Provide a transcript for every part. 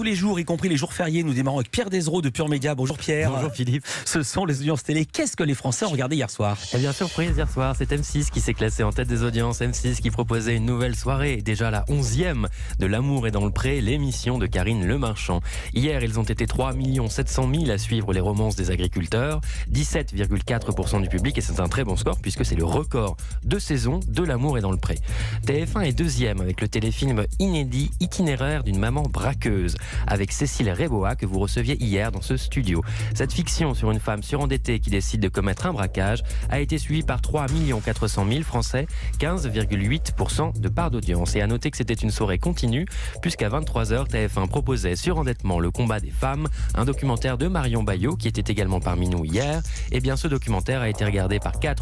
tous les jours, y compris les jours fériés. Nous démarrons avec Pierre Desreaux de Pure Média. Bonjour Pierre. Bonjour Philippe. Ce sont les audiences télé. Qu'est-ce que les Français ont regardé hier soir? Eh bien, surprise hier soir, c'est M6 qui s'est classé en tête des audiences. M6 qui proposait une nouvelle soirée, déjà la 11e de L'amour est dans le pré, l'émission de Karine Le Marchand. Hier, ils ont été 3 700 000 à suivre les romances des agriculteurs, 17,4% du public, et c'est un très bon score puisque c'est le record de saison de L'amour est dans le pré. TF1 est deuxième avec le téléfilm inédit Itinéraire d'une maman braqueuse, avec Cécile Réboa que vous receviez hier dans ce studio. Cette fiction sur une femme surendettée qui décide de commettre un braquage a été suivie par 3 400 000 Français, 15,8% de part d'audience. Et à noter que c'était une soirée continue, puisqu'à 23h, TF1 proposait Surendettement, le combat des femmes, un documentaire de Marion Bayot qui était également parmi nous hier. Et bien ce documentaire a été regardé par 1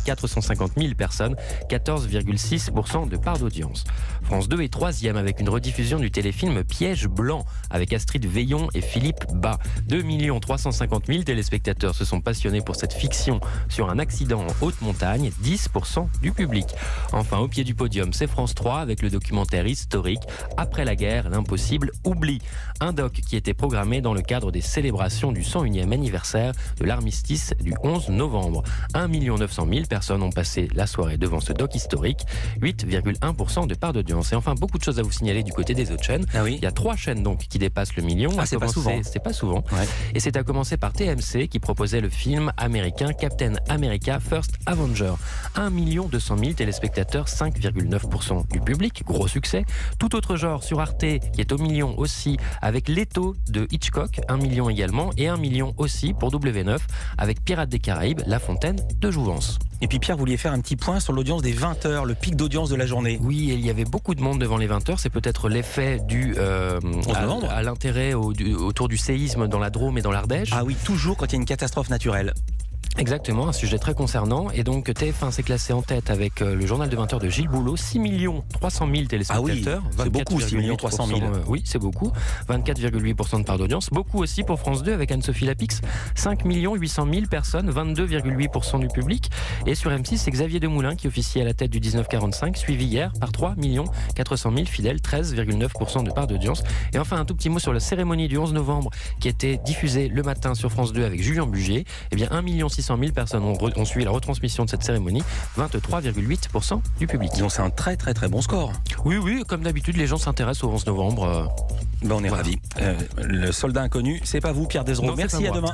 450 000 personnes, 14,6% de part d'audience. France 2 est troisième avec une rediffusion du téléfilm Piège blanc avec Astrid Veillon et Philippe Bas. 2 350 000 téléspectateurs se sont passionnés pour cette fiction sur un accident en haute montagne, 10% du public. Enfin, au pied du podium, c'est France 3 avec le documentaire historique Après la guerre, l'impossible oubli. Un doc qui était programmé dans le cadre des célébrations du 101e anniversaire de l'armistice du 11 novembre. 1 900 000 personnes ont passé la soirée devant ce doc historique, 8,1% de part d'audience. Et enfin, beaucoup de choses à vous signaler du côté des autres chaînes. Ah oui. Il y a 3 chaînes donc qui dépassent le million. C'est pas souvent. C'est pas souvent. Ouais. Et c'est à commencer par TMC qui proposait le film américain Captain America First Avenger. 1 200 000 téléspectateurs, 5,9% du public, gros succès. Tout autre genre sur Arte qui est au million aussi avec Leto de Hitchcock, 1 million également, et 1 million aussi pour W9 avec Pirates des Caraïbes, La Fontaine de Jouvence. Et puis Pierre, vous vouliez faire un petit point sur l'audience des 20h, le pic d'audience de la journée. Oui, et il y avait beaucoup de monde devant les 20h. C'est peut-être l'effet dû à l'intérêt autour du séisme dans la Drôme et dans l'Ardèche. Ah oui, toujours quand il y a une catastrophe naturelle. Exactement, un sujet très concernant. Et donc TF1 s'est classé en tête avec le journal de 20h de Gilles Boulot, 6 300 000 téléspectateurs. Ah oui, c'est beaucoup, 6 300 000. Oui, c'est beaucoup. 24,8% de part d'audience. Beaucoup aussi pour France 2 avec Anne-Sophie Lapix, 5 800 000 personnes, 22,8% du public. Et sur M6, c'est Xavier Demoulin qui officie à la tête du 1945, suivi hier par 3 400 000 fidèles, 13,9% de part d'audience. Et enfin, un tout petit mot sur la cérémonie du 11 novembre qui était diffusée le matin sur France 2 avec Julien Bugier. Eh bien, 1 600 000 personnes ont suivi la retransmission de cette cérémonie, 23,8% du public. Donc c'est un très très très bon score. Oui, comme d'habitude, les gens s'intéressent au 11 novembre. On est ravis. Le soldat inconnu, c'est pas vous Pierre Desreaux. Non, merci, à demain.